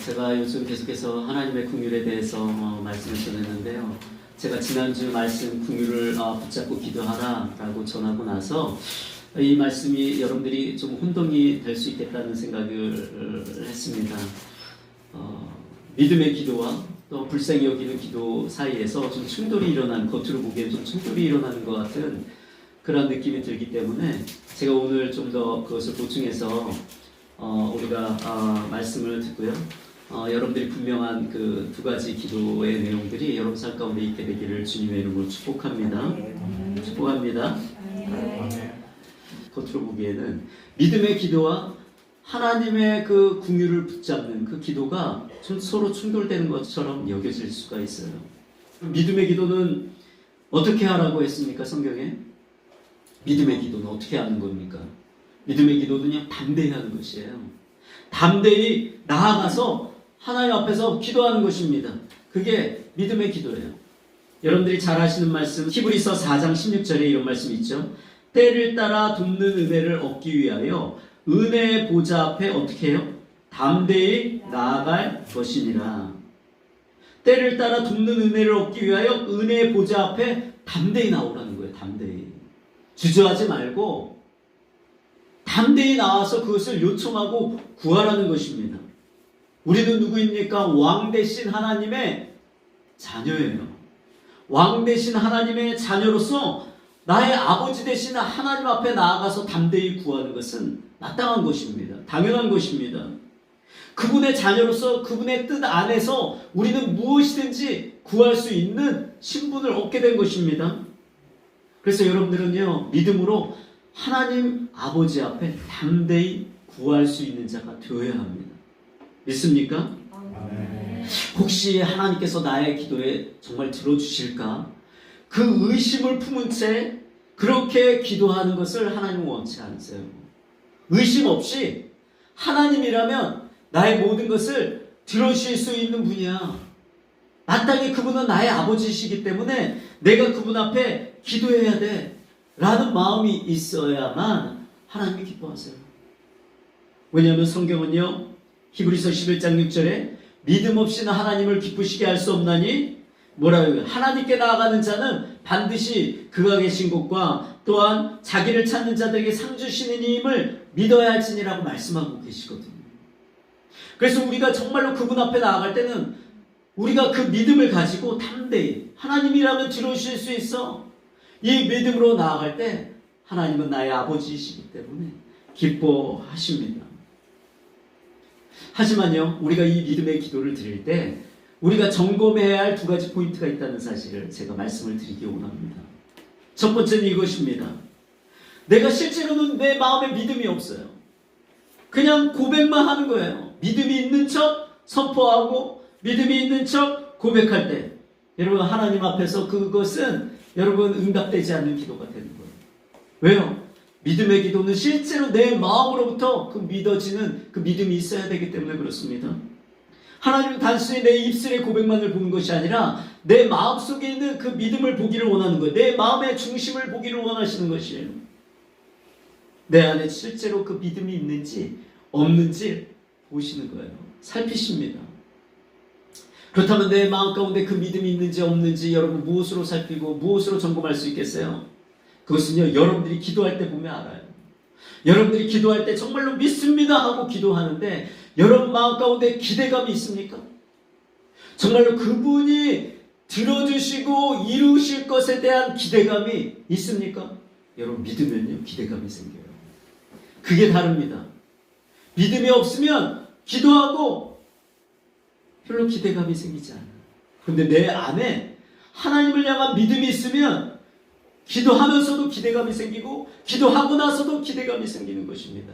제가 요즘 계속해서 하나님의 긍휼에 대해서 말씀을 전했는데요. 제가 지난주 말씀 긍휼을 붙잡고 기도하라라고 전하고 나서 이 말씀이 여러분들이 좀 혼동이 될 수 있겠다는 생각을 했습니다. 믿음의 기도와 또 불쌍히 여기는 기도 사이에서 좀 충돌이 일어나는, 겉으로 보기엔 좀 충돌이 일어나는 것 같은 그런 느낌이 들기 때문에 제가 오늘 좀 더 그것을 보충해서 우리가 말씀을 듣고요. 여러분들이 분명한 그 두 가지 기도의 내용들이 여러분 삶 가운데 있게 되기를 주님의 이름으로 축복합니다. 축복합니다. 겉으로 보기에는 믿음의 기도와 하나님의 그 긍휼을 붙잡는 그 기도가 좀 서로 충돌되는 것처럼 여겨질 수가 있어요. 믿음의 기도는 어떻게 하라고 했습니까? 성경에? 믿음의 기도는 어떻게 하는 겁니까? 믿음의 기도는요, 담대히 하는 것이에요. 담대히 나아가서 하나님 앞에서 기도하는 것입니다. 그게 믿음의 기도예요. 여러분들이 잘 아시는 말씀, 히브리서 4장 16절에 이런 말씀이 있죠. 때를 따라 돕는 은혜를 얻기 위하여 은혜의 보좌 앞에 어떻게 해요? 담대히 나아갈 것이니라. 때를 따라 돕는 은혜를 얻기 위하여 은혜의 보좌 앞에 담대히 나오라는 거예요. 담대히. 주저하지 말고 담대히 나와서 그것을 요청하고 구하라는 것입니다. 우리는 누구입니까? 왕 대신 하나님의 자녀예요. 왕 대신 하나님의 자녀로서 나의 아버지 대신 하나님 앞에 나아가서 담대히 구하는 것은 마땅한 것입니다. 당연한 것입니다. 그분의 자녀로서 그분의 뜻 안에서 우리는 무엇이든지 구할 수 있는 신분을 얻게 된 것입니다. 그래서 여러분들은요, 믿음으로 하나님 아버지 앞에 담대히 구할 수 있는 자가 되어야 합니다. 믿습니까? 혹시 하나님께서 나의 기도에 정말 들어주실까? 그 의심을 품은 채 그렇게 기도하는 것을 하나님은 원치 않으세요. 의심 없이 하나님이라면 나의 모든 것을 들어주실 수 있는 분이야. 마땅히 그분은 나의 아버지이시기 때문에 내가 그분 앞에 기도해야 돼 라는 마음이 있어야만 하나님이 기뻐하세요. 왜냐하면 성경은요, 히브리서 11장 6절에 믿음 없이는 하나님을 기쁘시게 할 수 없나니 뭐라고요? 하나님께 나아가는 자는 반드시 그가 계신 곳과 또한 자기를 찾는 자들에게 상 주시는 이임을 믿어야 할지니라고 말씀하고 계시거든요. 그래서 우리가 정말로 그분 앞에 나아갈 때는 우리가 그 믿음을 가지고 담대히 하나님이라면 들어주실 수 있어. 이 믿음으로 나아갈 때 하나님은 나의 아버지이시기 때문에 기뻐하십니다. 하지만요, 우리가 이 믿음의 기도를 드릴 때 우리가 점검해야 할 두 가지 포인트가 있다는 사실을 제가 말씀을 드리기 원합니다. 첫 번째는 이것입니다. 내가 실제로는 내 마음에 믿음이 없어요. 그냥 고백만 하는 거예요. 믿음이 있는 척 선포하고 믿음이 있는 척 고백할 때 여러분 하나님 앞에서 그것은 여러분 응답되지 않는 기도가 되는 거예요. 왜요? 믿음의 기도는 실제로 내 마음으로부터 그 믿어지는 그 믿음이 있어야 되기 때문에 그렇습니다. 하나님은 단순히 내 입술의 고백만을 보는 것이 아니라 내 마음속에 있는 그 믿음을 보기를 원하는 거예요. 내 마음의 중심을 보기를 원하시는 것이에요. 내 안에 실제로 그 믿음이 있는지 없는지 보시는 거예요. 살피십니다. 그렇다면 내 마음 가운데 그 믿음이 있는지 없는지 여러분 무엇으로 살피고 무엇으로 점검할 수 있겠어요? 그것은요, 여러분들이 기도할 때 보면 알아요. 여러분들이 기도할 때 정말로 믿습니다 하고 기도하는데 여러분 마음 가운데 기대감이 있습니까? 정말로 그분이 들어주시고 이루실 것에 대한 기대감이 있습니까? 여러분 믿으면요, 기대감이 생겨요. 그게 다릅니다. 믿음이 없으면 기도하고 별로 기대감이 생기지 않아요. 그런데 내 안에 하나님을 향한 믿음이 있으면 기도하면서도 기대감이 생기고 기도하고 나서도 기대감이 생기는 것입니다.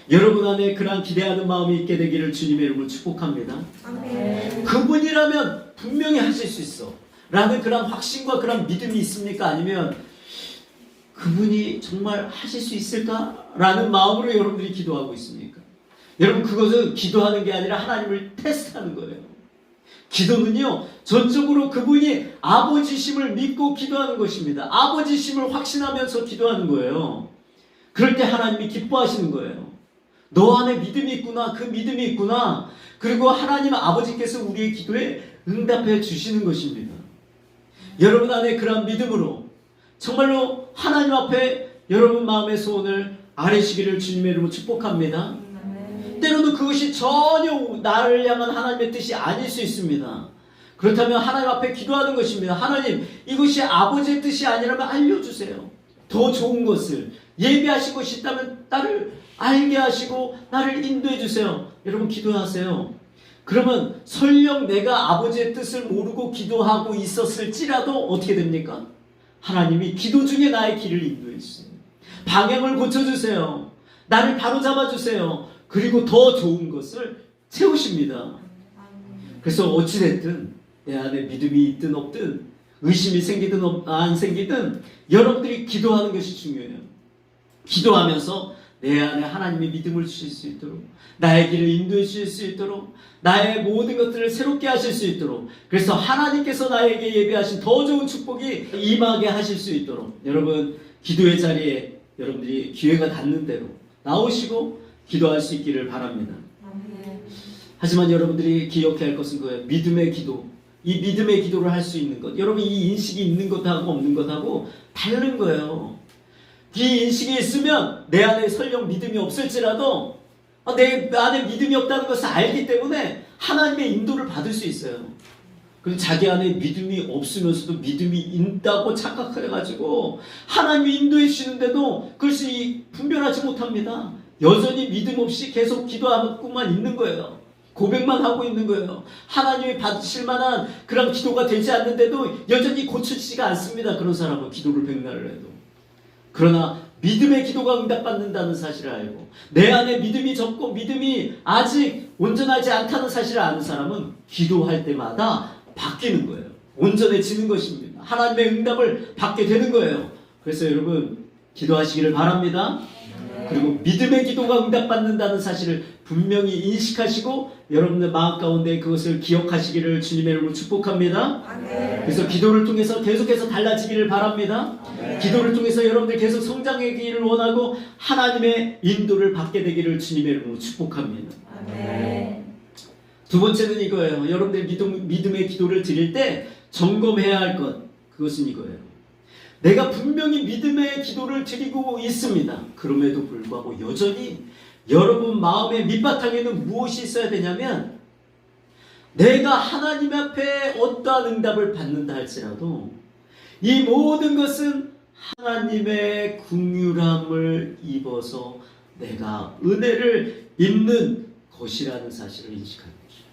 여러분 안에 그러한 기대하는 마음이 있게 되기를 주님의 이름으로 축복합니다. 아멘. 그분이라면 분명히 하실 수 있어 라는 그런 확신과 그런 믿음이 있습니까? 아니면 그분이 정말 하실 수 있을까? 라는 마음으로 여러분들이 기도하고 있습니까? 여러분 그것은 기도하는 게 아니라 하나님을 테스트하는 거예요. 기도는요, 전적으로 그분이 아버지심을 믿고 기도하는 것입니다. 아버지심을 확신하면서 기도하는 거예요. 그럴 때 하나님이 기뻐하시는 거예요. 너 안에 믿음이 있구나. 그 믿음이 있구나. 그리고 하나님 아버지께서 우리의 기도에 응답해 주시는 것입니다. 여러분 안에 그런 믿음으로 정말로 하나님 앞에 여러분 마음의 소원을 아뢰시기를 주님의 이름으로 축복합니다. 때로는 그것이 전혀 나를 향한 하나님의 뜻이 아닐 수 있습니다. 그렇다면 하나님 앞에 기도하는 것입니다. 하나님, 이것이 아버지의 뜻이 아니라면 알려주세요. 더 좋은 것을 예비하신 것이 있다면 나를 알게 하시고 나를 인도해 주세요. 여러분 기도하세요. 그러면 설령 내가 아버지의 뜻을 모르고 기도하고 있었을지라도 어떻게 됩니까? 하나님이 기도 중에 나의 길을 인도해 주세요. 방향을 고쳐주세요. 나를 바로잡아 주세요. 그리고 더 좋은 것을 채우십니다. 그래서 어찌됐든 내 안에 믿음이 있든 없든 의심이 생기든 안 생기든 여러분들이 기도하는 것이 중요해요. 기도하면서 내 안에 하나님의 믿음을 주실 수 있도록, 나의 길을 인도해 주실 수 있도록, 나의 모든 것들을 새롭게 하실 수 있도록, 그래서 하나님께서 나에게 예비하신 더 좋은 축복이 임하게 하실 수 있도록 여러분 기도의 자리에 여러분들이 기회가 닿는 대로 나오시고 기도할 수 있기를 바랍니다. 하지만 여러분들이 기억해야 할 것은 그거예요. 믿음의 기도. 이 믿음의 기도를 할 수 있는 것. 여러분 이 인식이 있는 것하고 없는 것하고 다른 거예요. 이 인식이 있으면 내 안에 설령 믿음이 없을지라도 내 안에 믿음이 없다는 것을 알기 때문에 하나님의 인도를 받을 수 있어요. 그리고 자기 안에 믿음이 없으면서도 믿음이 있다고 착각해가지고 하나님이 인도해 주시는데도 그것이 분별하지 못합니다. 여전히 믿음 없이 계속 기도하고만 있는 거예요. 고백만 하고 있는 거예요. 하나님이 받으실 만한 그런 기도가 되지 않는데도 여전히 고쳐지지가 않습니다. 그런 사람은 기도를 백날을 해도. 그러나 믿음의 기도가 응답받는다는 사실을 알고 내 안에 믿음이 적고 믿음이 아직 온전하지 않다는 사실을 아는 사람은 기도할 때마다 바뀌는 거예요. 온전해지는 것입니다. 하나님의 응답을 받게 되는 거예요. 그래서 여러분 기도하시기를 바랍니다. 그리고 믿음의 기도가 응답받는다는 사실을 분명히 인식하시고 여러분들 마음 가운데 그것을 기억하시기를 주님의 이름으로 축복합니다. 그래서 기도를 통해서 계속해서 달라지기를 바랍니다. 기도를 통해서 여러분들 계속 성장하기를 원하고 하나님의 인도를 받게 되기를 주님의 이름으로 축복합니다. 두 번째는 이거예요. 여러분들 믿음의 기도를 드릴 때 점검해야 할 것, 그것은 이거예요. 내가 분명히 믿음의 기도를 드리고 있습니다. 그럼에도 불구하고 여전히 여러분 마음의 밑바탕에는 무엇이 있어야 되냐면 내가 하나님 앞에 어떠한 응답을 받는다 할지라도 이 모든 것은 하나님의 긍휼함을 입어서 내가 은혜를 입는 것이라는 사실을 인식하는 거죠.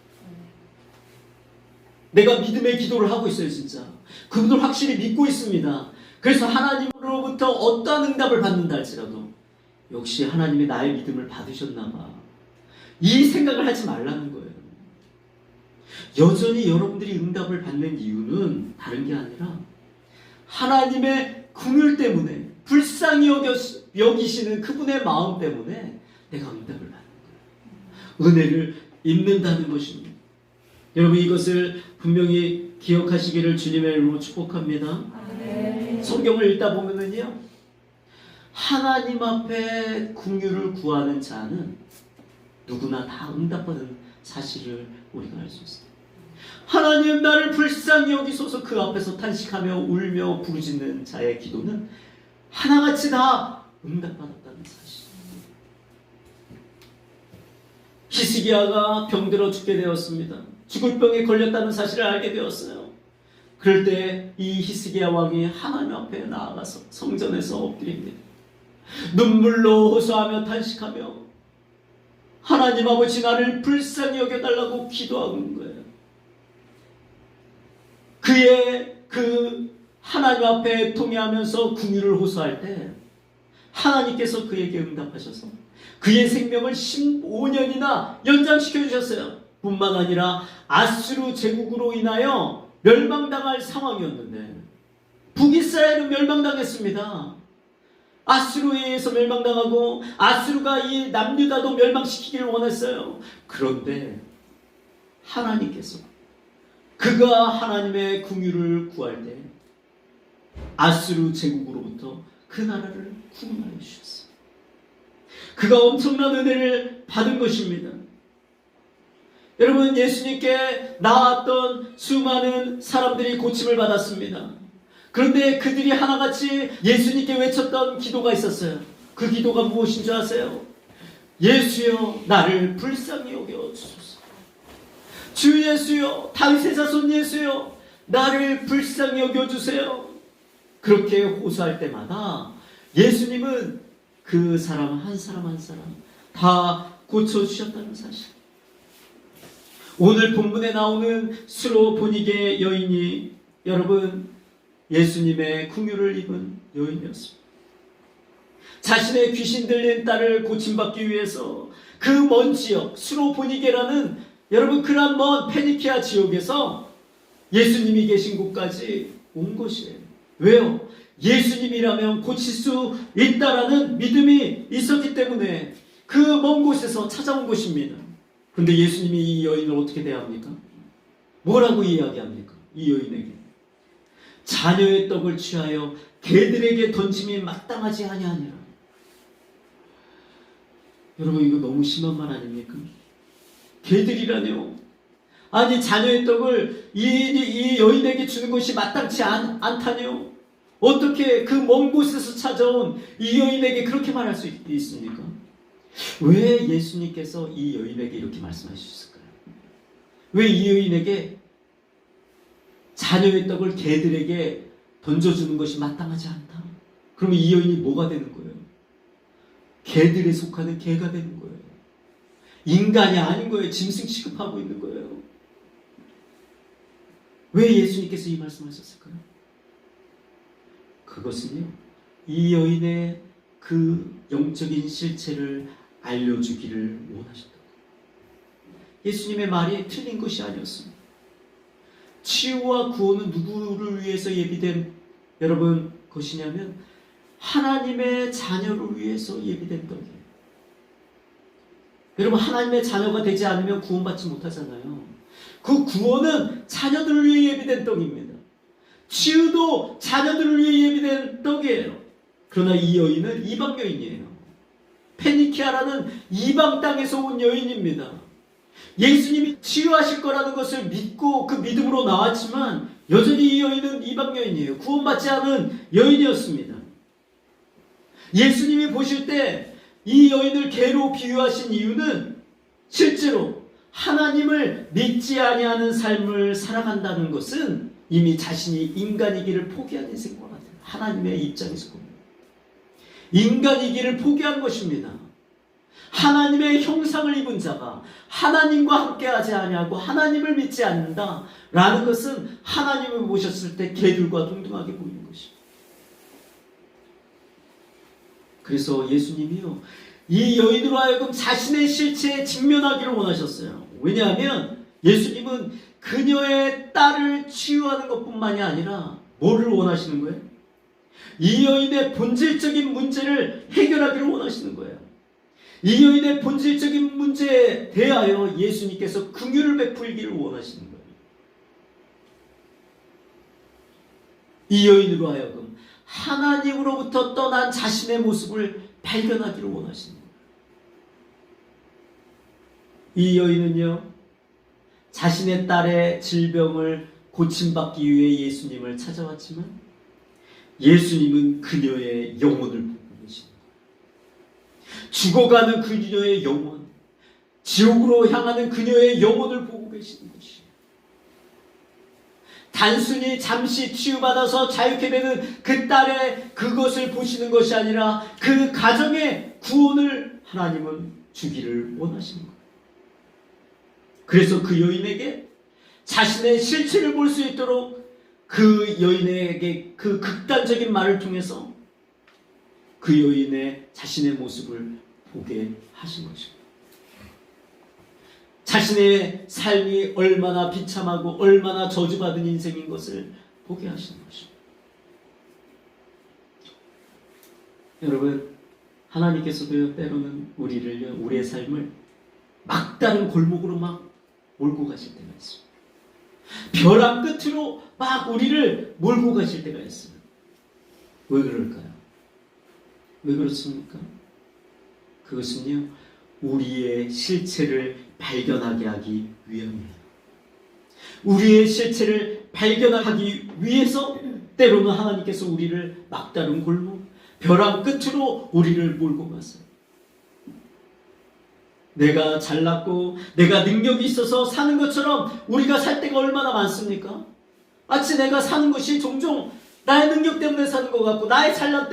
내가 믿음의 기도를 하고 있어요. 진짜 그분을 확실히 믿고 있습니다. 그래서 하나님으로부터 어떠한 응답을 받는다 할지라도 역시 하나님이 나의 믿음을 받으셨나 봐. 이 생각을 하지 말라는 거예요. 여전히 여러분들이 응답을 받는 이유는 다른 게 아니라 하나님의 긍휼 때문에 불쌍히 여기시는 그분의 마음 때문에 내가 응답을 받는 거예요. 은혜를 입는다는 것입니다. 여러분 이것을 분명히 기억하시기를 주님의 이름으로 축복합니다. 성경을 읽다 보면은요, 하나님 앞에 긍휼을 구하는 자는 누구나 다 응답받은 사실을 우리가 알 수 있습니다. 하나님 나를 불쌍히 여기소서 그 앞에서 탄식하며 울며 부르짖는 자의 기도는 하나같이 다 응답받았다는 사실. 히스기야가 병들어 죽게 되었습니다. 죽을 병에 걸렸다는 사실을 알게 되었어요. 그럴 때 이 히스기야 왕이 하나님 앞에 나아가서 성전에서 엎드립니다. 눈물로 호소하며 탄식하며 하나님 아버지 나를 불쌍히 여겨달라고 기도하는 거예요. 그의 그 하나님 앞에 통회하면서 긍휼을 호소할 때 하나님께서 그에게 응답하셔서 그의 생명을 15년이나 연장시켜 주셨어요. 뿐만 아니라 아수르 제국으로 인하여 멸망당할 상황이었는데 북이스라엘은 멸망당했습니다. 아수르에 의해서 멸망당하고 아수르가 이 남유다도 멸망시키기를 원했어요. 그런데 하나님께서 그가 하나님의 긍휼을 구할 때 아수르 제국으로부터 그 나라를 구원하여 주셨어요. 그가 엄청난 은혜를 받은 것입니다. 여러분, 예수님께 나왔던 수많은 사람들이 고침을 받았습니다. 그런데 그들이 하나같이 예수님께 외쳤던 기도가 있었어요. 그 기도가 무엇인 줄 아세요? 예수여, 나를 불쌍히 여겨주소서. 주 예수여, 다윗의 자손 예수여, 나를 불쌍히 여겨주세요. 그렇게 호소할 때마다 예수님은 그 사람 한 사람 한 사람 다 고쳐주셨다는 사실. 오늘 본문에 나오는 수로보니게 여인이 여러분 예수님의 긍휼을 입은 여인이었습니다. 자신의 귀신 들린 딸을 고침받기 위해서 그 먼 지역 수로보니게라는 여러분 그런 먼 페니키아 지역에서 예수님이 계신 곳까지 온 것이에요. 왜요? 예수님이라면 고칠 수 있다라는 믿음이 있었기 때문에 그 먼 곳에서 찾아온 것입니다. 그런데 예수님이 이 여인을 어떻게 대합니까? 뭐라고 이야기합니까? 이 여인에게 자녀의 떡을 취하여 개들에게 던짐이 마땅하지 아니하니라. 여러분, 이거 너무 심한 말 아닙니까? 개들이라뇨. 아니, 자녀의 떡을 이 여인에게 주는 것이 마땅치 않다뇨. 어떻게 그 먼 곳에서 찾아온 이 여인에게 그렇게 말할 수 있습니까? 왜 예수님께서 이 여인에게 이렇게 말씀하셨을까요? 왜 이 여인에게 자녀의 떡을 개들에게 던져주는 것이 마땅하지 않다? 그러면 이 여인이 뭐가 되는 거예요? 개들에 속하는 개가 되는 거예요. 인간이 아닌 거예요. 짐승 취급하고 있는 거예요. 왜 예수님께서 이 말씀하셨을까요? 그것은요, 이 여인의 그 영적인 실체를 알려주기를 원하셨다. 예수님의 말이 틀린 것이 아니었습니다. 치유와 구원은 누구를 위해서 예비된 여러분 것이냐면 하나님의 자녀를 위해서 예비된 떡이에요. 여러분, 하나님의 자녀가 되지 않으면 구원받지 못하잖아요. 그 구원은 자녀들을 위해 예비된 떡입니다. 치유도 자녀들을 위해 예비된 떡이에요. 그러나 이 여인은 이방 여인이에요. 페니키아라는 이방 땅에서 온 여인입니다. 예수님이 치유하실 거라는 것을 믿고 그 믿음으로 나왔지만 여전히 이 여인은 이방 여인이에요. 구원받지 않은 여인이었습니다. 예수님이 보실 때 이 여인을 개로 비유하신 이유는 실제로 하나님을 믿지 아니하는 삶을 살아간다는 것은 이미 자신이 인간이기를 포기한 인생과 같아요. 하나님의 입장에서 보면 인간이기를 포기한 것입니다. 하나님의 형상을 입은 자가 하나님과 함께하지 아니하고 하나님을 믿지 않는다라는 것은 하나님을 보셨을 때 개들과 동등하게 보이는 것입니다. 그래서 예수님이요, 이 여인으로 하여금 자신의 실체에 직면하기를 원하셨어요. 왜냐하면 예수님은 그녀의 딸을 치유하는 것뿐만이 아니라 뭐를 원하시는 거예요? 이 여인의 본질적인 문제를 해결하기를 원하시는 거예요. 이 여인의 본질적인 문제에 대하여 예수님께서 긍휼을 베풀기를 원하시는 거예요. 이 여인으로 하여금 하나님으로부터 떠난 자신의 모습을 발견하기를 원하시는 거예요. 이 여인은요, 자신의 딸의 질병을 고침받기 위해 예수님을 찾아왔지만 예수님은 그녀의 영혼을 보고 계십니다. 죽어가는 그녀의 영혼, 지옥으로 향하는 그녀의 영혼을 보고 계시는 것이에요. 단순히 잠시 치유받아서 자유케 되는 그 딸의 그것을 보시는 것이 아니라 그 가정의 구원을 하나님은 주기를 원하시는 거예요. 그래서 그 여인에게 자신의 실체를 볼 수 있도록 그 여인에게 그 극단적인 말을 통해서 그 여인의 자신의 모습을 보게 하신 것입니다. 자신의 삶이 얼마나 비참하고 얼마나 저주받은 인생인 것을 보게 하시는 것입니다. 여러분, 하나님께서도 때로는 우리의 삶을 막다른 골목으로 막 몰고 가실 때가 있습니다. 벼랑 끝으로 막 우리를 몰고 가실 때가 있어요. 왜 그럴까요? 왜 그렇습니까? 그것은요, 우리의 실체를 발견하게 하기 위함이에요. 우리의 실체를 발견하기 위해서 때로는 하나님께서 우리를 막다른 골목, 벼랑 끝으로 우리를 몰고 갔어요. 내가 잘났고 내가 능력이 있어서 사는 것처럼 우리가 살 때가 얼마나 많습니까? 마치 내가 사는 것이 종종 나의 능력 때문에 사는 것 같고, 나의 잘남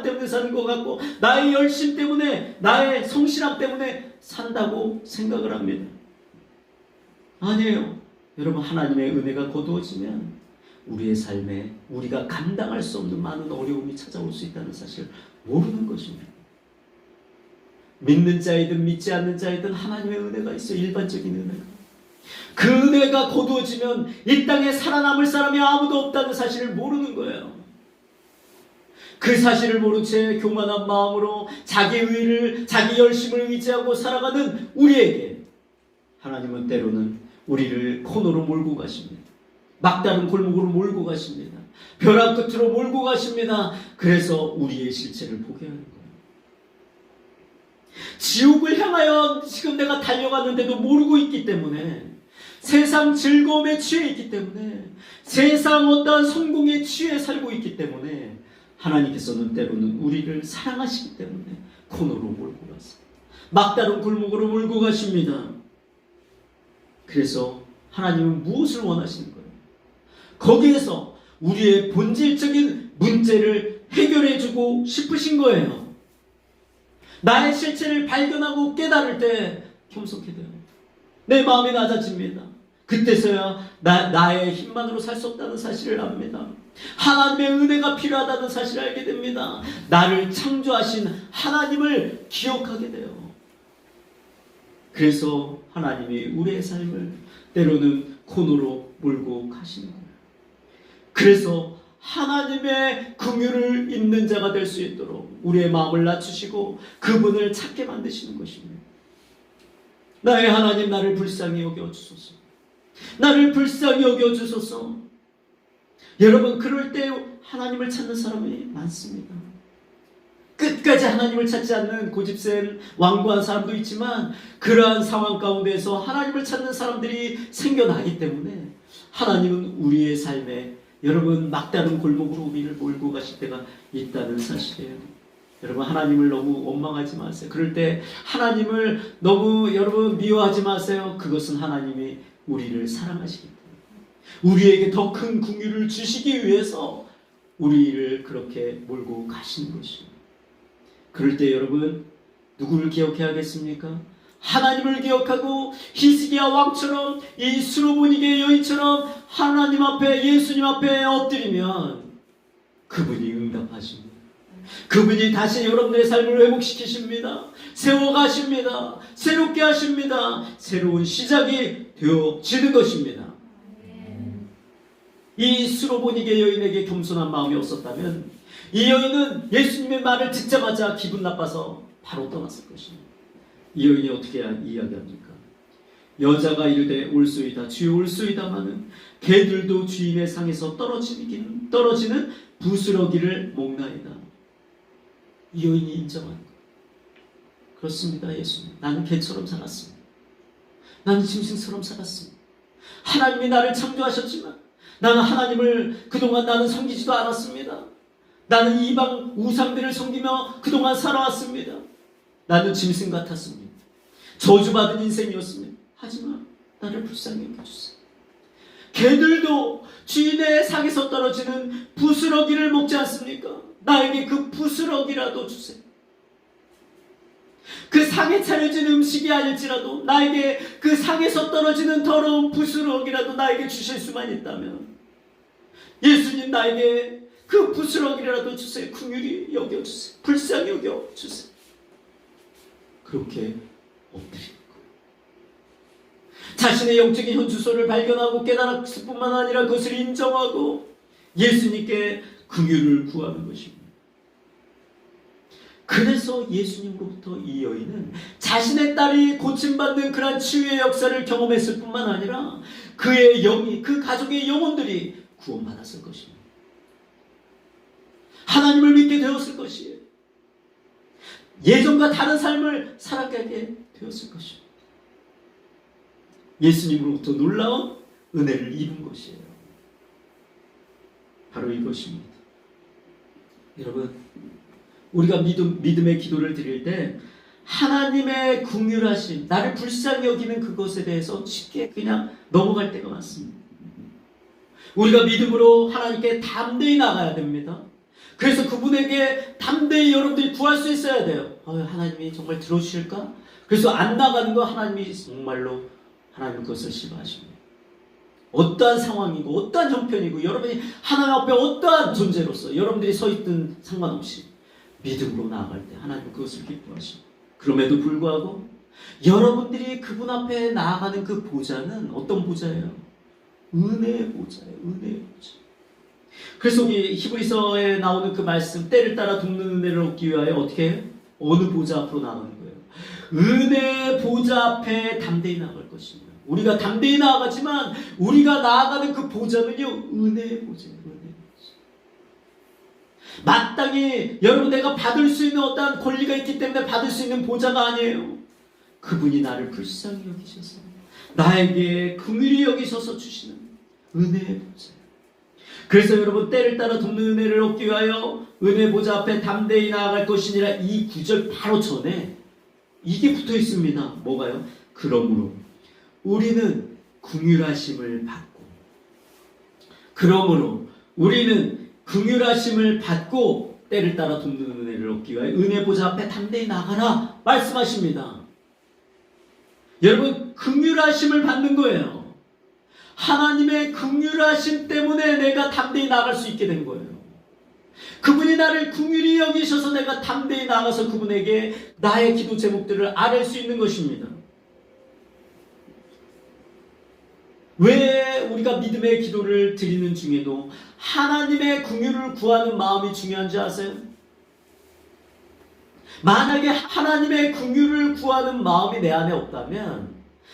때문에 사는 것 같고, 나의 열심 때문에, 나의 성실함 때문에 산다고 생각을 합니다. 아니에요. 여러분, 하나님의 은혜가 거두어지면 우리의 삶에 우리가 감당할 수 없는 많은 어려움이 찾아올 수 있다는 사실을 모르는 것입니다. 믿는 자이든 믿지 않는 자이든 하나님의 은혜가 있어. 일반적인 은혜가. 그 은혜가 거두어지면 이 땅에 살아남을 사람이 아무도 없다는 사실을 모르는 거예요. 그 사실을 모른 채 교만한 마음으로 자기 의를, 자기 열심을 의지하고 살아가는 우리에게 하나님은 때로는 우리를 코너로 몰고 가십니다. 막다른 골목으로 몰고 가십니다. 벼랑 끝으로 몰고 가십니다. 그래서 우리의 실체를 보게 하는 거예요. 지옥을 향하여 지금 내가 달려가는데도 모르고 있기 때문에, 세상 즐거움에 취해 있기 때문에, 세상 어떠한 성공에 취해 살고 있기 때문에 하나님께서는 때로는 우리를 사랑하시기 때문에 코너로 몰고 가세요. 막다른 골목으로 몰고 가십니다. 그래서 하나님은 무엇을 원하시는 거예요? 거기에서 우리의 본질적인 문제를 해결해주고 싶으신 거예요. 나의 실체를 발견하고 깨달을 때 겸손케 돼요. 내 마음이 낮아집니다. 그때서야 나의 힘만으로 살 수 없다는 사실을 압니다. 하나님의 은혜가 필요하다는 사실을 알게 됩니다. 나를 창조하신 하나님을 기억하게 돼요. 그래서 하나님이 우리의 삶을 때로는 코너로 몰고 가시는 거예요. 그래서 하나님의 긍휼을 입는 자가 될 수 있도록 우리의 마음을 낮추시고 그분을 찾게 만드시는 것입니다. 나의 하나님, 나를 불쌍히 여겨주소서. 나를 불쌍히 여겨주소서. 여러분, 그럴 때 하나님을 찾는 사람이 많습니다. 끝까지 하나님을 찾지 않는 고집센 완고한 사람도 있지만, 그러한 상황 가운데서 하나님을 찾는 사람들이 생겨나기 때문에 하나님은 우리의 삶에 여러분 막다른 골목으로 우리를 몰고 가실 때가 있다는 사실이에요. 여러분, 하나님을 너무 원망하지 마세요. 그럴 때 하나님을 너무 여러분 미워하지 마세요. 그것은 하나님이 우리를 사랑하시기 때문에, 우리에게 더 큰 긍휼을 주시기 위해서 우리를 그렇게 몰고 가시는 것이에요. 그럴 때 여러분, 누구를 기억해야겠습니까? 하나님을 기억하고 히스기야 왕처럼, 이 수로보니게 여인처럼 하나님 앞에, 예수님 앞에 엎드리면 그분이 응답하십니다. 그분이 다시 여러분들의 삶을 회복시키십니다. 세워가십니다. 새롭게 하십니다. 새로운 시작이 되어지는 것입니다. 이 수로보니게 여인에게 겸손한 마음이 없었다면 이 여인은 예수님의 말을 듣자마자 기분 나빠서 바로 떠났을 것입니다. 이 여인이 어떻게 이야기합니까? 여자가 이르되 올소이다, 주여 올소이다마는 개들도 주인의 상에서 떨어지는 부스러기를 먹나이다. 이 여인이 인정하는 거예요. 그렇습니다, 예수님. 나는 개처럼 살았습니다. 나는 짐승처럼 살았습니다. 하나님이 나를 창조하셨지만 나는 하나님을 그동안 나는 섬기지도 않았습니다. 나는 이방 우상들을 섬기며 그동안 살아왔습니다. 나는 짐승 같았습니다. 저주받은 인생이었습니다. 하지만 나를 불쌍히 여겨주세요. 개들도 주인의 상에서 떨어지는 부스러기를 먹지 않습니까? 나에게 그 부스러기라도 주세요. 그 상에 차려진 음식이 아닐지라도 나에게 그 상에서 떨어지는 더러운 부스러기라도 나에게 주실 수만 있다면, 예수님, 나에게 그 부스러기라도 주세요. 긍휼히 여겨주세요. 불쌍히 여겨주세요. 그렇게 엎드리는 거예요. 자신의 영적인 현주소를 발견하고 깨달았을 뿐만 아니라 그것을 인정하고 예수님께 긍휼을 구하는 것입니다. 그래서 예수님으로부터 이 여인은 자신의 딸이 고침받는 그러한 치유의 역사를 경험했을 뿐만 아니라 그의 영이, 그 가족의 영혼들이 구원받았을 것입니다. 하나님을 믿게 되었을 것이에요. 예전과 다른 삶을 살아가게 되었을 것입니다. 예수님으로부터 놀라운 은혜를 입은 것이에요. 바로 이것입니다. 여러분, 우리가 믿음의 기도를 드릴 때 하나님의 긍휼하심, 나를 불쌍히 여기는 그것에 대해서 쉽게 그냥 넘어갈 때가 많습니다. 우리가 믿음으로 하나님께 담대히 나가야 됩니다. 그래서 그분에게 담대히 여러분들이 구할 수 있어야 돼요. 하나님이 정말 들어주실까? 그래서 안 나가는 거 하나님이 정말로 하나님 그것을 싫어하십니다. 어떠한 상황이고 어떠한 형편이고 여러분이 하나님 앞에 어떠한 존재로서 여러분들이 서 있든 상관없이 믿음으로 나아갈 때 하나님 그것을 기뻐하십니다. 그럼에도 불구하고 여러분들이 그분 앞에 나아가는 그 보좌는 어떤 보좌예요? 은혜의 보좌예요. 은혜의 보좌. 그래서 우리 히브리서에 나오는 그 말씀, 때를 따라 돕는 은혜를 얻기 위하여 어떻게 해요? 어느 보좌 앞으로 나가는 거예요? 은혜의 보좌 앞에 담대히 나아갈 것입니다. 우리가 담대히 나아가지만 우리가 나아가는 그 보좌는요, 은혜의 보좌예요. 은혜의 보좌. 마땅히 여러분 내가 받을 수 있는 어떠한 권리가 있기 때문에 받을 수 있는 보좌가 아니에요. 그분이 나를 불쌍히 여기셔서 나에게 긍휼히 여기셔서 주시는 은혜의 보좌. 그래서 여러분 때를 따라 돕는 은혜를 얻기 위하여 은혜 보좌 앞에 담대히 나아갈 것이니라. 이 구절 바로 전에 이게 붙어 있습니다. 뭐가요? 그러므로 우리는 긍휼하심을 받고, 그러므로 우리는 긍휼하심을 받고 때를 따라 돕는 은혜를 얻기 위하여 은혜 보좌 앞에 담대히 나가라 말씀하십니다. 여러분, 긍휼하심을 받는 거예요. 하나님의 긍휼하심 때문에 내가 담대히 나갈 수 있게 된 거예요. 그분이 나를 긍휼히 여기셔서 내가 담대히 나가서 그분에게 나의 기도 제목들을 아뢰 수 있는 것입니다. 왜 우리가 믿음의 기도를 드리는 중에도 하나님의 긍휼을 구하는 마음이 중요한지 아세요? 만약에 하나님의 긍휼을 구하는 마음이 내 안에 없다면,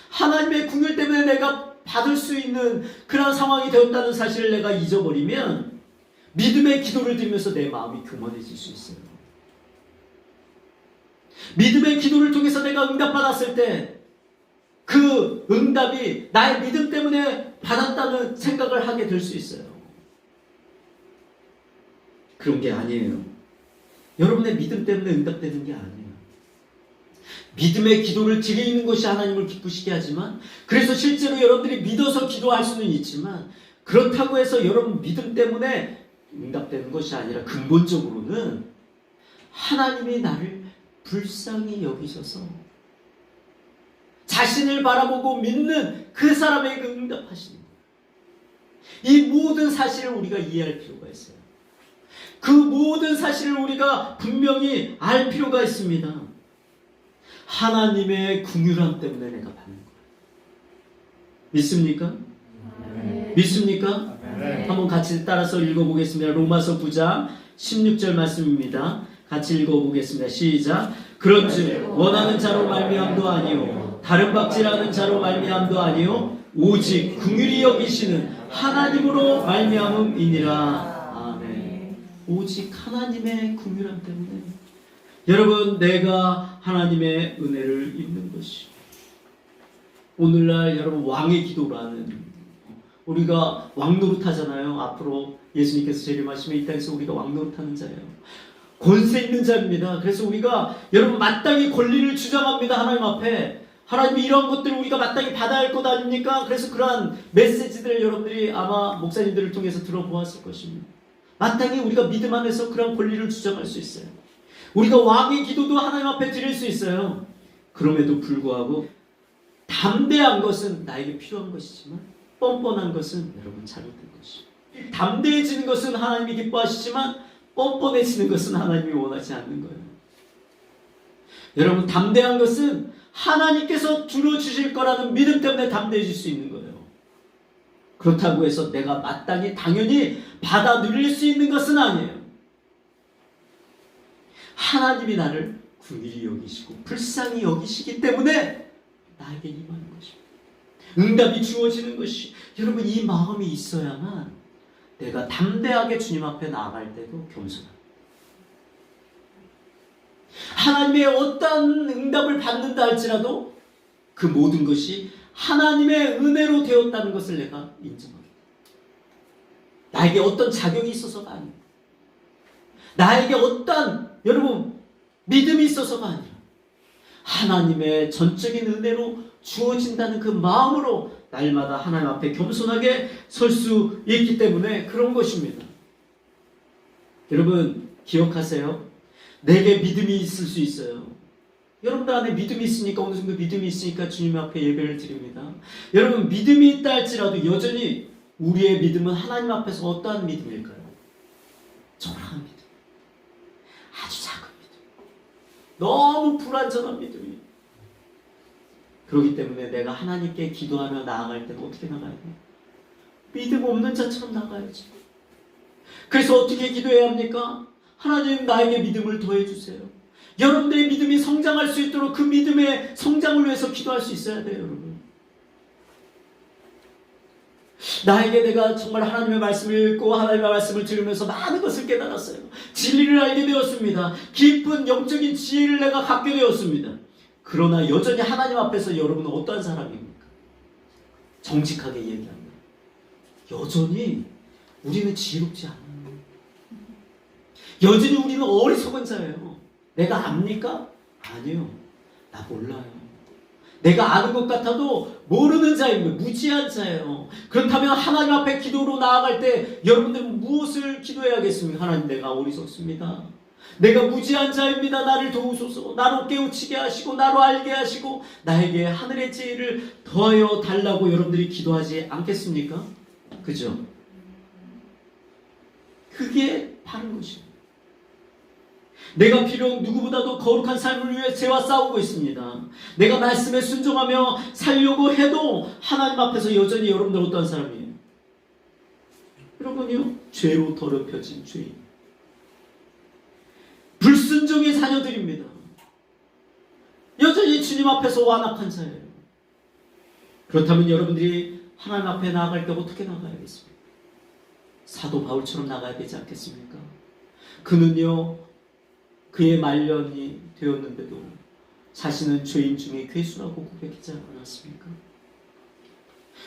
하나님의 긍휼 때문에 내가 받을 수 있는 그런 상황이 되었다는 사실을 내가 잊어버리면 믿음의 기도를 드리면서 내 마음이 교만해질 수 있어요. 믿음의 기도를 통해서 내가 응답받았을 때 그 응답이 나의 믿음 때문에 받았다는 생각을 하게 될 수 있어요. 그런 게 아니에요. 여러분의 믿음 때문에 응답되는 게 아니에요. 믿음의 기도를 드리는 것이 하나님을 기쁘시게 하지만, 그래서 실제로 여러분들이 믿어서 기도할 수는 있지만, 그렇다고 해서 여러분 믿음 때문에 응답되는 것이 아니라 근본적으로는 하나님이 나를 불쌍히 여기셔서 자신을 바라보고 믿는 그 사람에게 응답하시는 거예요. 이 모든 사실을 우리가 이해할 필요가 있어요. 그 모든 사실을 우리가 분명히 알 필요가 있습니다. 하나님의 긍휼함 때문에 내가 받는 거예요. 믿습니까? 네. 믿습니까? 네. 한번 같이 따라서 읽어보겠습니다. 로마서 9장 16절 말씀입니다. 같이 읽어보겠습니다. 시작. 그런즉 원하는 자로 말미암도 아니요 다른 박질하는 자로 말미암도 아니요 오직 긍휼히 여기시는 하나님으로 말미암음이니라. 아멘. 오직 하나님의 긍휼함 때문에 여러분, 내가 하나님의 은혜를 입는 것이, 오늘날 여러분 왕의 기도라는, 우리가 왕노릇 하잖아요. 앞으로 예수님께서 재림하시면 이 땅에서 우리가 왕노릇 하는 자예요. 권세 있는 자입니다. 그래서 우리가 여러분 마땅히 권리를 주장합니다. 하나님 앞에. 하나님이 이런 것들을 우리가 마땅히 받아야 할 것 아닙니까? 그래서 그러한 메시지들을 여러분들이 아마 목사님들을 통해서 들어보았을 것입니다. 마땅히 우리가 믿음 안에서 그런 권리를 주장할 수 있어요. 우리가 왕의 기도도 하나님 앞에 드릴 수 있어요. 그럼에도 불구하고 담대한 것은 나에게 필요한 것이지만 뻔뻔한 것은 여러분 잘못된 것이에요. 담대해지는 것은 하나님이 기뻐하시지만 뻔뻔해지는 것은 하나님이 원하지 않는 거예요. 여러분, 담대한 것은 하나님께서 들어주실 거라는 믿음 때문에 담대해질 수 있는 거예요. 그렇다고 해서 내가 마땅히 당연히 받아 누릴 수 있는 것은 아니에요. 하나님이 나를 긍휼히 여기시고 불쌍히 여기시기 때문에 나에게 임하는 것입니다. 응답이 주어지는 것이, 여러분 이 마음이 있어야만 내가 담대하게 주님 앞에 나아갈 때도 겸손합니다. 하나님의 어떠한 응답을 받는다 할지라도 그 모든 것이 하나님의 은혜로 되었다는 것을 내가 인정합니다. 나에게 어떤 자격이 있어서가 아니고, 나에게 어떠한 여러분 믿음이 있어서가 아니라 하나님의 전적인 은혜로 주어진다는 그 마음으로 날마다 하나님 앞에 겸손하게 설 수 있기 때문에 그런 것입니다. 여러분 기억하세요. 내게 믿음이 있을 수 있어요. 여러분들 안에 믿음이 있으니까, 어느 정도 믿음이 있으니까 주님 앞에 예배를 드립니다. 여러분 믿음이 있다 할지라도 여전히 우리의 믿음은 하나님 앞에서 어떠한 믿음일까요? 초라한 믿음, 아주 작은 믿음, 너무 불완전한 믿음이에요. 그렇기 때문에 내가 하나님께 기도하며 나아갈 때는 어떻게 나가야 돼요? 믿음 없는 자처럼 나가야지. 그래서 어떻게 기도해야 합니까? 하나님 나에게 믿음을 더해 주세요. 여러분들의 믿음이 성장할 수 있도록 그 믿음의 성장을 위해서 기도할 수 있어야 돼요, 여러분. 나에게 내가 정말 하나님의 말씀을 읽고 하나님의 말씀을 들으면서 많은 것을 깨달았어요. 진리를 알게 되었습니다. 깊은 영적인 지혜를 내가 갖게 되었습니다. 그러나 여전히 하나님 앞에서 여러분은 어떠한 사람입니까? 정직하게 얘기합니다. 여전히 우리는 지혜롭지 않아요. 여전히 우리는 어리석은 자예요. 내가 압니까? 아니요. 나 몰라요. 내가 아는 것 같아도 모르는 자입니다. 무지한 자예요. 그렇다면 하나님 앞에 기도로 나아갈 때 여러분들은 무엇을 기도해야겠습니까? 하나님, 내가 어리석습니다. 내가 무지한 자입니다. 나를 도우소서. 나로 깨우치게 하시고 나로 알게 하시고 나에게 하늘의 지혜를 더하여 달라고 여러분들이 기도하지 않겠습니까? 그죠? 그게 바른 것입니다. 내가 비록 누구보다도 거룩한 삶을 위해 죄와 싸우고 있습니다. 내가 말씀에 순종하며 살려고 해도 하나님 앞에서 여전히 여러분들 어떠한 사람이에요? 여러분이요, 죄로 더럽혀진 죄인, 불순종의 자녀들입니다. 여전히 주님 앞에서 완악한 자예요. 그렇다면 여러분들이 하나님 앞에 나아갈 때 어떻게 나가야겠습니까? 사도 바울처럼 나가야 되지 않겠습니까? 그는요, 그의 말년이 되었는데도 자신은 죄인 중에 괴수라고 고백하지 않았습니까?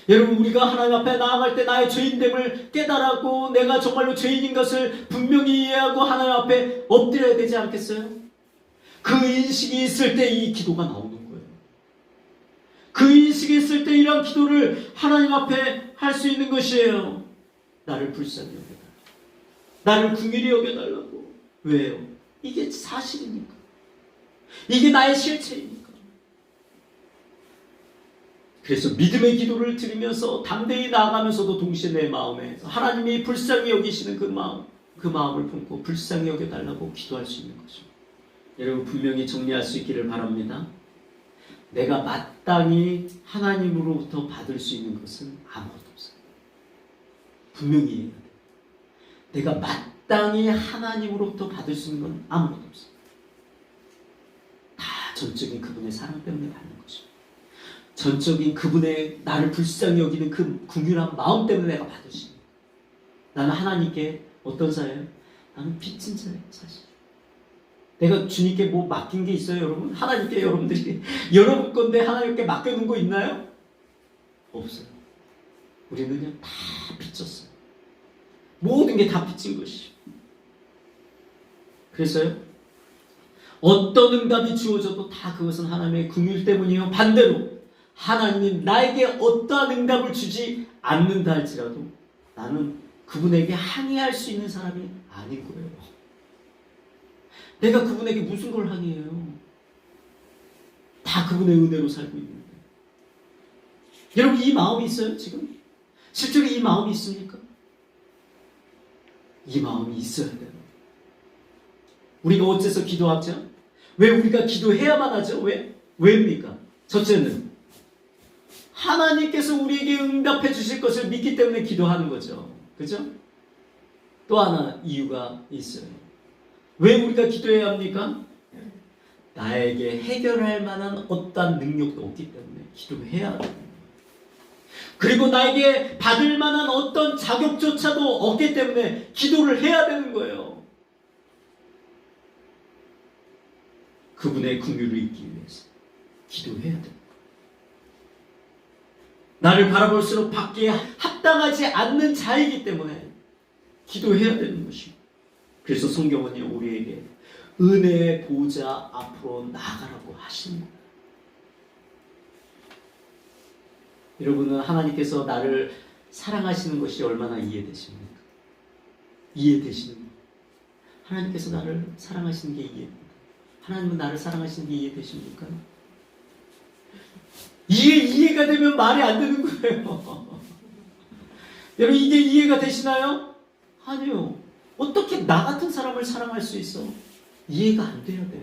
여러분, 우리가 하나님 앞에 나아갈 때 나의 죄인됨을 깨달았고 내가 정말로 죄인인 것을 분명히 이해하고 하나님 앞에 엎드려야 되지 않겠어요? 그 인식이 있을 때 이 기도가 나오는 거예요. 그 인식이 있을 때 이런 기도를 하나님 앞에 할 수 있는 것이에요. 나를 불쌍히 여겨달라. 나를 긍휼히 여겨달라고. 왜요? 이게 사실이니까. 이게 나의 실체이니까. 그래서 믿음의 기도를 드리면서 담대히 나아가면서도 동시에 내 마음에 하나님이 불쌍히 여기시는 그 마음을 품고 불쌍히 여겨달라고 기도할 수 있는 거죠. 여러분, 분명히 정리할 수 있기를 바랍니다. 내가 마땅히 하나님으로부터 받을 수 있는 것은 아무것도 없어요. 분명히 해야 돼요. 내가 마땅히 하나님으로부터 받을 수 있는 건 아무것도 없어요. 다 전적인 그분의 사랑 때문에 받는 거죠. 전적인 그분의 나를 불쌍히 여기는 그 긍휼한 마음 때문에 내가 받을 수 있는 거예요. 나는 하나님께 어떤 자예요? 나는 빚진 자예요, 사실. 내가 주님께 뭐 맡긴 게 있어요, 여러분? 하나님께 여러분들이 여러분 건데 하나님께 맡겨놓은 거 있나요? 없어요. 우리는 그냥 다 빚졌어요. 모든 게 다 빚진 것이죠. 그래서요, 어떤 응답이 주어져도 다 그것은 하나님의 긍휼 때문이에요. 반대로 하나님이 나에게 어떠한 응답을 주지 않는다 할지라도 나는 그분에게 항의할 수 있는 사람이 아닌 거예요. 내가 그분에게 무슨 걸 항의해요? 다 그분의 은혜로 살고 있는데. 여러분, 이 마음이 있어요, 지금? 실제로 이 마음이 있습니까? 이 마음이 있어야 돼요. 우리가 어째서 기도하죠? 왜 우리가 기도해야만 하죠? 왜입니까? 첫째는 하나님께서 우리에게 응답해 주실 것을 믿기 때문에 기도하는 거죠. 그죠? 또 하나 이유가 있어요. 왜 우리가 기도해야 합니까? 나에게 해결할 만한 어떠한 능력도 없기 때문에 기도해야 합니다. 그리고 나에게 받을 만한 어떤 자격조차도 없기 때문에 기도를 해야 되는 거예요. 그분의 긍휼을 잊기 위해서 기도해야 됩니다. 나를 바라볼수록 받기에 합당하지 않는 자이기 때문에 기도해야 되는 것입니다. 그래서 성경은 우리에게 은혜의 보좌 앞으로 나아가라고 하십니다. 여러분은 하나님께서 나를 사랑하시는 것이 얼마나 이해되십니까? 이해되시는 것. 하나님께서 나를 사랑하시는 게 이해됩니다. 하나님은 나를 사랑하시는 게 이해되십니까? 이게 이해가 되면 말이 안 되는 거예요. 여러분 이게 이해가 되시나요? 아니요. 어떻게 나 같은 사람을 사랑할 수 있어? 이해가 안 돼야 돼요.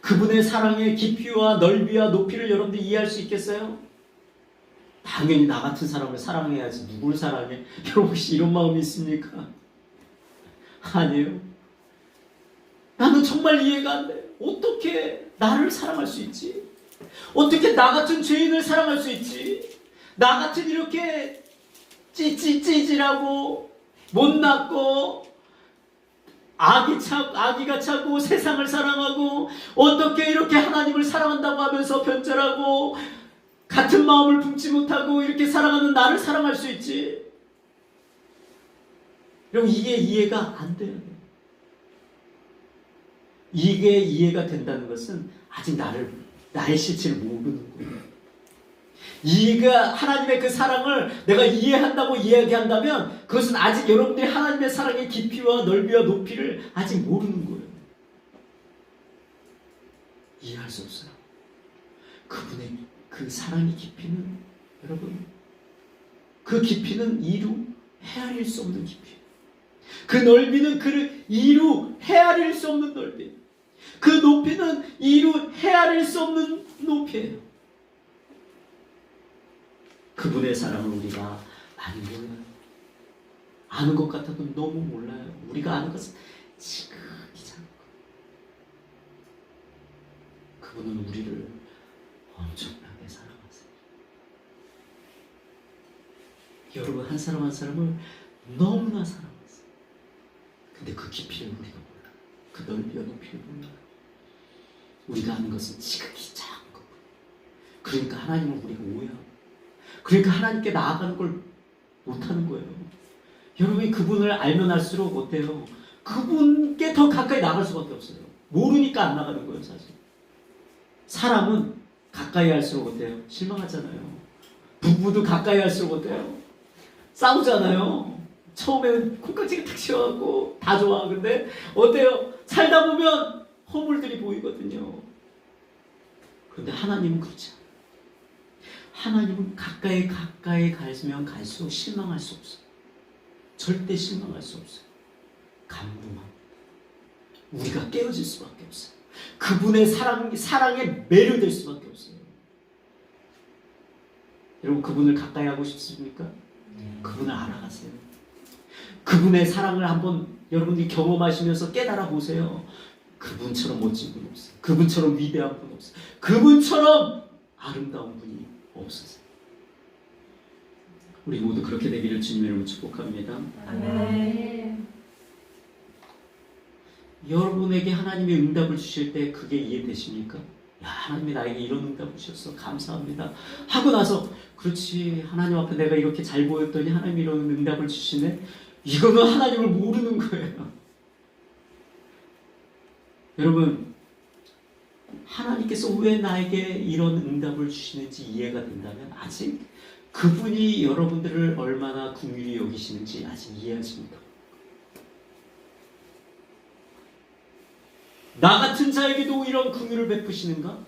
그분의 사랑의 깊이와 넓이와 높이를 여러분들 이해할 수 있겠어요? 당연히 나 같은 사람을 사랑해야지. 누굴 사랑해? 여러분 혹시 이런 마음이 있습니까? 아니에요. 나는 정말 이해가 안 돼. 어떻게 나를 사랑할 수 있지? 어떻게 나 같은 죄인을 사랑할 수 있지? 나 같은 이렇게 찌질하고 못났고 아기가 차고 세상을 사랑하고 어떻게 이렇게 하나님을 사랑한다고 하면서 변절하고 같은 마음을 품지 못하고 이렇게 사랑하는 나를 사랑할 수 있지? 여러분 이게 이해가 안 돼요. 이게 이해가 된다는 것은 아직 나의 실체를 모르는 거예요. 이해가 하나님의 그 사랑을 내가 이해한다고 이야기한다면 그것은 아직 여러분들이 하나님의 사랑의 깊이와 넓이와 높이를 아직 모르는 거예요. 이해할 수 없어요. 그분의 그 사랑의 깊이는 여러분 그 깊이는 이루 헤아릴 수 없는 깊이. 그 넓이는 그를 이루 헤아릴 수 없는 넓이. 그 높이는 이루 헤아릴 수 없는 높이예요. 그분의 사랑을 우리가 많이 몰라요. 아는 것 같아도 너무 몰라요. 우리가 아는 것은 지극히 작은 것. 그분은 우리를 엄청나게 사랑하세요. 여러분 한 사람 한 사람을 너무나 사랑하세요. 근데 그 깊이를 우리가 몰라요. 그 넓이와 높이를 몰라요. 우리가 아는 것은 지극히 작은 것. 그러니까 하나님을 우리가 오해하고 그러니까 하나님께 나아가는 걸 못하는 거예요. 여러분이 그분을 알면 알수록 어때요? 그분께 더 가까이 나갈 수밖에 없어요. 모르니까 안 나가는 거예요, 사실. 사람은 가까이 할수록 어때요? 실망하잖아요. 부부도 가까이 할수록 어때요? 싸우잖아요. 처음에는 콩깍지가 탁 씌워갖고 다 좋아. 근데 어때요? 살다 보면 허물들이 보이거든요. 그런데 하나님은 그렇지 않아요. 하나님은 가까이 가면 갈수록 실망할 수 없어요. 절대 실망할 수 없어요. 감동합니다. 우리가 깨어질 수밖에 없어요. 그분의 사랑에 매료될 수밖에 없어요. 여러분 그분을 가까이 하고 싶습니까? 그분을 알아가세요. 그분의 사랑을 한번 여러분들이 경험하시면서 깨달아 보세요. 그분처럼 멋진 분 없어요. 그분처럼 위대한 분 없어요. 그분처럼 아름다운 분이 없으세요. 우리 모두 그렇게 되기를 주님의 이름으로 축복합니다. 아멘. 여러분에게 하나님의 응답을 주실 때 그게 이해되십니까? 야, 하나님이 나에게 이런 응답을 주셨어. 감사합니다. 하고 나서 그렇지 하나님 앞에 내가 이렇게 잘 보였더니 하나님이 이런 응답을 주시네. 이거는 하나님을 모르는 거예요. 여러분 하나님께서 왜 나에게 이런 응답을 주시는지 이해가 된다면 아직 그분이 여러분들을 얼마나 긍휼히 여기시는지 아직 이해하지 못합니다. 나 같은 자에게도 이런 긍휼을 베푸시는가?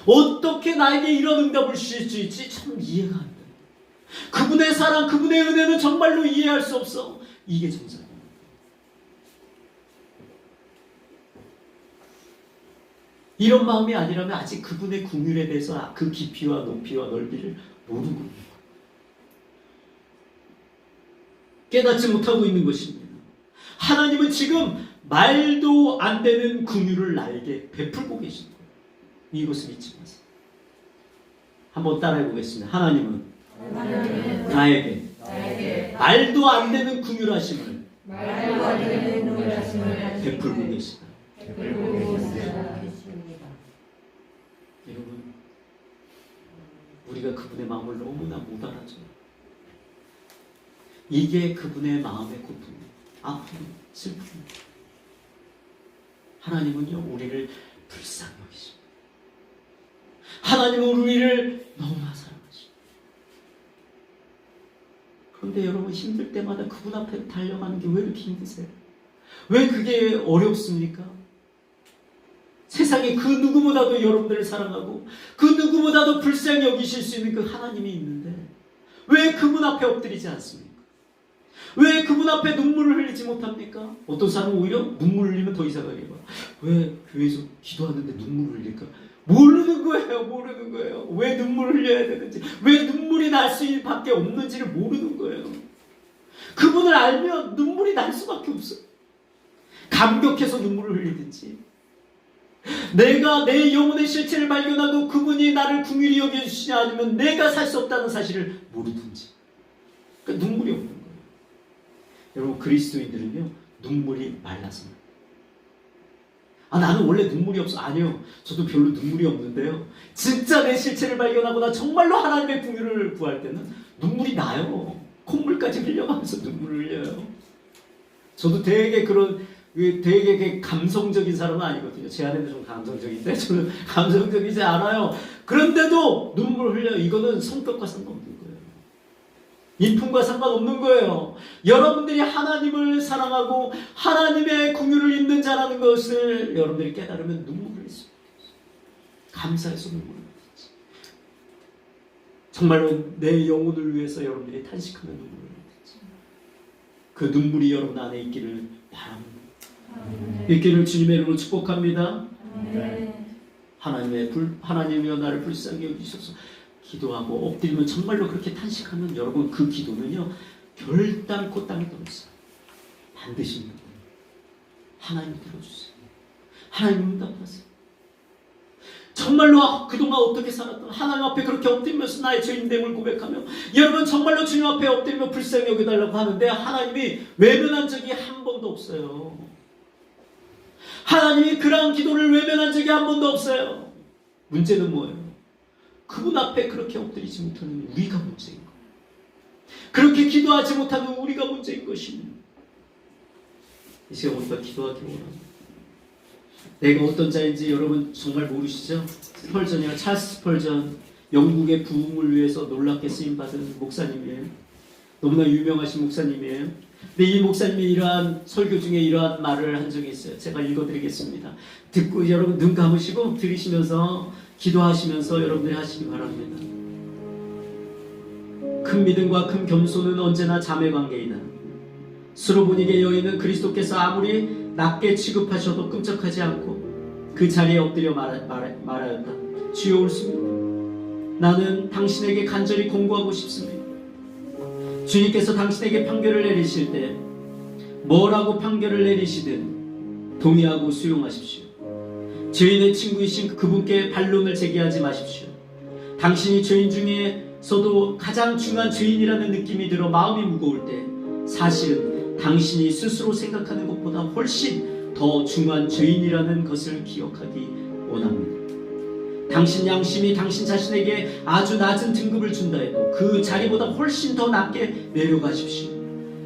어떻게 나에게 이런 응답을 주실 수 있지? 참 이해가 안 돼. 그분의 사랑, 그분의 은혜는 정말로 이해할 수 없어. 이게 정상이에요. 이런 마음이 아니라면 아직 그분의 긍휼에 대해서 그 깊이와 높이와 넓이를 모르고 있는 거예요. 깨닫지 못하고 있는 것입니다. 하나님은 지금 말도 안 되는 긍휼을 나에게 베풀고 계신 거예요. 이것을 잊지 마세요. 한번 따라해 보겠습니다. 하나님은 나에게 말도 안 되는 긍휼하심을 베풀고 계시다. 들고 계십니다. 여러분, 우리가 그분의 마음을 너무나 못 알아줘요. 이게 그분의 마음의 고통이에요. 아픔, 슬픔. 하나님은요, 우리를 불쌍히 여기십니다. 하나님은 우리를 너무나 사랑하십니다. 그런데 여러분, 힘들 때마다 그분 앞에 달려가는 게 왜 이렇게 힘드세요? 왜 그게 어렵습니까? 세상에 그 누구보다도 여러분들을 사랑하고 그 누구보다도 불쌍히 여기실 수 있는 그 하나님이 있는데 왜 그분 앞에 엎드리지 않습니까? 왜 그분 앞에 눈물을 흘리지 못합니까? 어떤 사람은 오히려 눈물 흘리면 더 이상하게 봐. 왜 교회에서 기도하는데 눈물을 흘릴까? 모르는 거예요. 왜 눈물을 흘려야 되는지, 왜 눈물이 날 수밖에 없는지를 모르는 거예요. 그분을 알면 눈물이 날 수밖에 없어요. 감격해서 눈물을 흘리든지, 내가 내 영혼의 실체를 발견하고 그분이 나를 긍휼히 여겨주시냐, 아니면 내가 살 수 없다는 사실을 모르든지. 그러니까 눈물이 없는 거예요. 여러분, 그리스도인들은요, 눈물이 말라서. 나는 원래 눈물이 없어. 아니요, 저도 별로 눈물이 없는데요, 진짜 내 실체를 발견하고 나 정말로 하나님의 긍휼을 구할 때는 눈물이 나요. 콧물까지 흘려가면서 눈물을 흘려요. 저도 되게 감성적인 사람은 아니거든요. 제 아내도 좀 감성적인데 저는 감성적이지 않아요. 그런데도 눈물을 흘려요. 이거는 성격과 상관없는 거예요. 인품과 상관없는 거예요. 여러분들이 하나님을 사랑하고 하나님의 긍휼을 입는 자라는 것을 여러분들이 깨달으면 눈물을 흘릴 수밖에 없어요. 감사해서 눈물을 흘리지. 정말로 내 영혼을 위해서 여러분들이 탄식하면 눈물을 흘리지. 그 눈물이 여러분 안에 있기를 바랍니다. 있기를 주님의 이름으로 축복합니다. 하나님이여 나를 불쌍히 여기소서. 기도하고 엎드리면 정말로 그렇게 탄식하면 여러분, 그 기도는요, 결단코 땅에 떨어져요. 반드시 하나님 들어주세요. 하나님 응답하세요. 정말로 그동안 어떻게 살았던, 하나님 앞에 그렇게 엎드리면서 나의 죄인됨을 고백하며 여러분 정말로 주님 앞에 엎드리며 불쌍히 여겨달라고 하는데 하나님이 외면한 적이 한 번도 없어요. 하나님이 그러한 기도를 외면한 적이 한 번도 없어요. 문제는 뭐예요? 그분 앞에 그렇게 엎드리지 못하는 우리가 문제인 거예요. 그렇게 기도하지 못하는 우리가 문제인 것입니다. 이 시간 우리가 기도하기 원합니다. 내가 어떤 자인지 여러분 정말 모르시죠? 스펄전이요, 찰스 스펄전, 영국의 부흥을 위해서 놀랍게 쓰임받은 목사님이에요. 너무나 유명하신 목사님이에요. 근데 이 목사님이 이러한 설교 중에 이러한 말을 한 적이 있어요. 제가 읽어드리겠습니다. 듣고 여러분 눈 감으시고 들으시면서 기도하시면서 여러분들이 하시기 바랍니다. 큰 믿음과 큰 겸손은 언제나 자매 관계이다. 수로보니게 여인은 그리스도께서 아무리 낮게 취급하셔도 끔찍하지 않고 그 자리에 엎드려 말하였다. 주여 옳습니다. 나는 당신에게 간절히 공고하고 싶습니다. 주님께서 당신에게 판결을 내리실 때 뭐라고 판결을 내리시든 동의하고 수용하십시오. 죄인의 친구이신 그분께 반론을 제기하지 마십시오. 당신이 죄인 중에서도 가장 중요한 죄인이라는 느낌이 들어 마음이 무거울 때 사실은 당신이 스스로 생각하는 것보다 훨씬 더 중요한 죄인이라는 것을 기억하기 원합니다. 당신 양심이 당신 자신에게 아주 낮은 등급을 준다 해도 그 자리보다 훨씬 더 낮게 내려가십시오.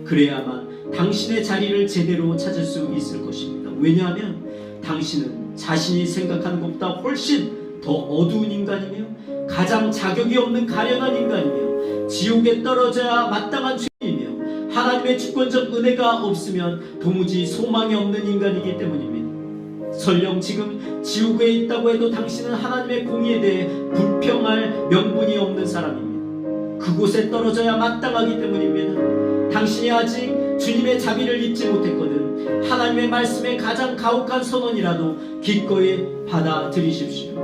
그래야만 당신의 자리를 제대로 찾을 수 있을 것입니다. 왜냐하면 당신은 자신이 생각하는 것보다 훨씬 더 어두운 인간이며 가장 자격이 없는 가련한 인간이며 지옥에 떨어져야 마땅한 죄인이며 하나님의 주권적 은혜가 없으면 도무지 소망이 없는 인간이기 때문입니다. 설령 지금 지옥에 있다고 해도 당신은 하나님의 공의에 대해 불평할 명분이 없는 사람입니다. 그곳에 떨어져야 마땅하기 때문입니다. 당신이 아직 주님의 자비를 입지 못했거든 하나님의 말씀의 가장 가혹한 선언이라도 기꺼이 받아들이십시오.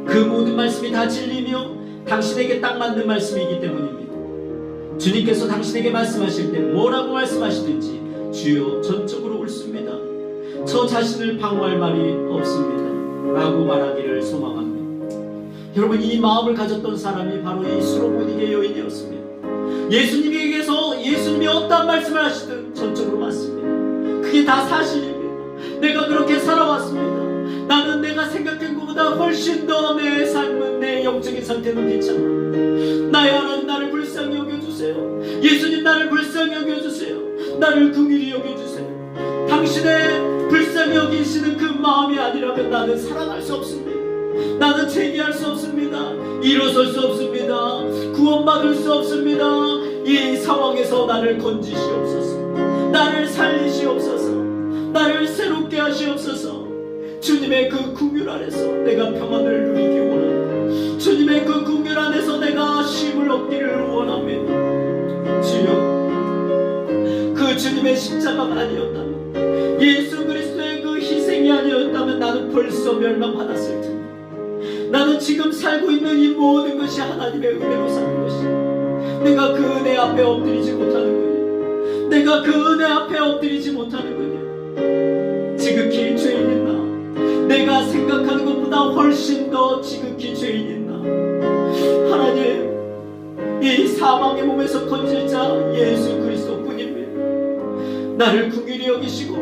그 모든 말씀이 다 진리며 당신에게 딱 맞는 말씀이기 때문입니다. 주님께서 당신에게 말씀하실 때 뭐라고 말씀하시든지 주여 전적으로 옳습니다. 저 자신을 방어할 말이 없습니다 라고 말하기를 소망합니다. 여러분, 이 마음을 가졌던 사람이 바로 이 수로보니게 여인이었습니다. 예수님이 어떠한 말씀을 하시든 전적으로 맞습니다. 그게 다 사실입니다. 내가 그렇게 살아왔습니다. 나는 내가 생각한 것보다 훨씬 더 내 삶은, 내 영적인 상태는 비참하. 나의 하나님, 나를 불쌍히 여겨주세요. 예수님, 나를 불쌍히 여겨주세요. 나를 긍휼히 여겨주세요. 당신의 불쌍히 여기시는 그 마음이 아니라면 나는 살아날 수 없습니다. 나는 재기할 수 없습니다. 일어설 수 없습니다. 구원받을 수 없습니다. 이 상황에서 나를 건지시옵소서. 나를 살리시옵소서. 나를 새롭게 하시옵소서. 주님의 그 긍휼 안에서 내가 평안을 누리기 원합니다. 주님의 그 긍휼 안에서 내가 쉼을 얻기를 원합니다. 주여, 그 주님의 십자가가 아니었다면, 예수 그리스도의 그 희생이 아니었다면 나는 벌써 멸망받았을 텐데, 나는 지금 살고 있는 이 모든 것이 하나님의 은혜로 사는 것이야. 내가 그 은혜 앞에 엎드리지 못하는군요. 내가 그 은혜 앞에 엎드리지 못하는군요. 지극히 죄인인 나, 내가 생각하는 것보다 훨씬 더 지극히 죄인인 나, 하나님, 이 사망의 몸에서 건질 자 예수 그리스도 뿐입니다. 나를 긍휼히 여기시고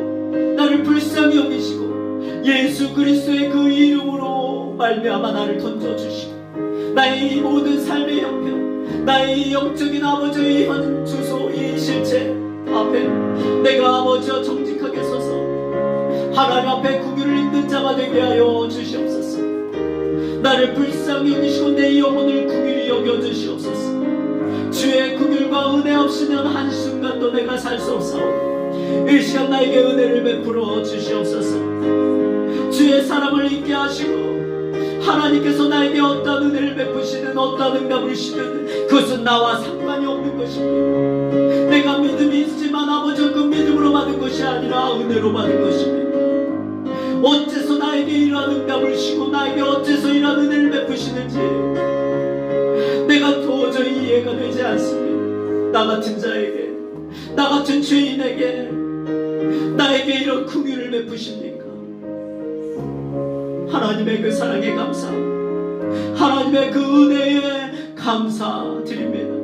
나를 불쌍히 여기시고 예수 그리스도의 그 이름으로 말미암아 나를 던져주시고, 나의 이 모든 삶의 형편, 나의 이 영적인 아버지의 현 주소, 이 실체 앞에 내가 아버지와 정직하게 서서 하나님 앞에 긍휼을 입는 자가 되게 하여 주시옵소서. 나를 불쌍히 여기시고 내 영혼을 긍휼히 여겨주시옵소서. 주의 긍휼과 은혜 없이는 한순간도 내가 살 수 없사오니 이 시간 나에게 은혜를 베풀어 주시옵소서. 주의 사랑을 잊게 하시고 하나님께서 나에게 어떤 은혜를 베푸시든 어떤 응답을 주시든 그것은 나와 상관이 없는 것입니다. 내가 믿음이 있지만 아버지 그 믿음으로 받은 것이 아니라 은혜로 받은 것입니다. 어째서 나에게 이러한 응답을 주시고 나에게 어째서 이러한 은혜를 베푸시는지 내가 도저히 이해가 되지 않습니다. 나 같은 자에게, 나 같은 죄인에게 나에게 이런 긍휼을 베푸십니까? 하나님의 그 사랑에 감사, 하나님의 그 은혜에 감사드립니다.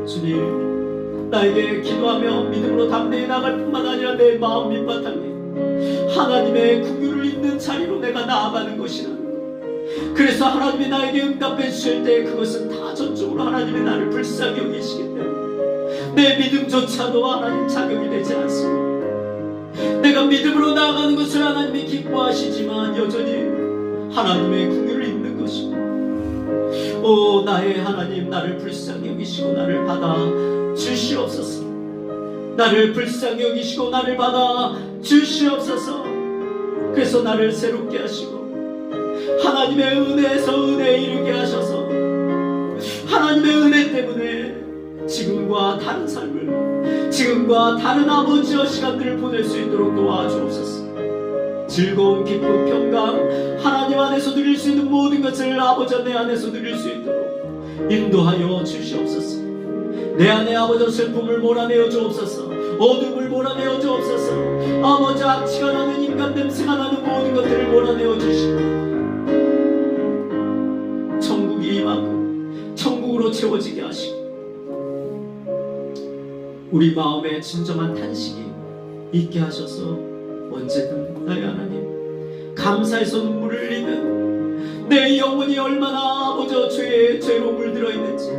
주님, 나에게 기도하며 믿음으로 담대히 나갈 뿐만 아니라 내 마음 밑바탕에 하나님의 긍휼을 입는 자리로 내가 나아가는 것이라. 그래서 하나님이 나에게 응답해 주실 때 그것은 다 전적으로 하나님이 나를 불쌍히 여기시기 때문에 내 믿음조차도 하나님 자격이 되지 않습니다. 내가 믿음으로 나아가는 것을 하나님이 기뻐하시지만 여전히 하나님의 긍휼을 입는 것입니다. 오 나의 하나님, 나를 불쌍히 여기시고 나를 받아 주시옵소서. 나를 불쌍히 여기시고 나를 받아 주시옵소서. 그래서 나를 새롭게 하시고 하나님의 은혜에서 은혜에 이르게 하셔서 하나님의 은혜 때문에 지금과 다른 삶을, 지금과 다른 아버지와 시간들을 보낼 수 있도록 도와주옵소서. 즐거움, 기쁨, 평강 하나님 안에서 누릴 수 있는 모든 것을 아버지 내 안에서 누릴 수 있도록 인도하여 주시옵소서. 내 안에 아버지 슬픔을 몰아내어 주옵소서. 어둠을 몰아내어 주옵소서. 아버지 악취가 나는 인간 냄새가 나는 모든 것들을 몰아내어 주시고 천국이 임하고 천국으로 채워지게 하시고 우리 마음에 진정한 탄식이 있게 하셔서 언제든 나의 하나님 감사해서 눈물을 흘리는 내 영혼이 얼마나 아버지 죄에 죄로 물들어 있는지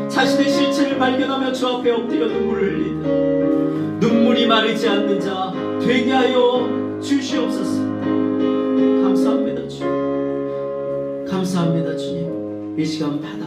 자신의 실체를 발견하며 주 앞에 엎드려 눈물을 흘리는 눈물이 마르지 않는 자 되게 하여 주시옵소서. 감사합니다 주님. 감사합니다 주님. 이 시간 받아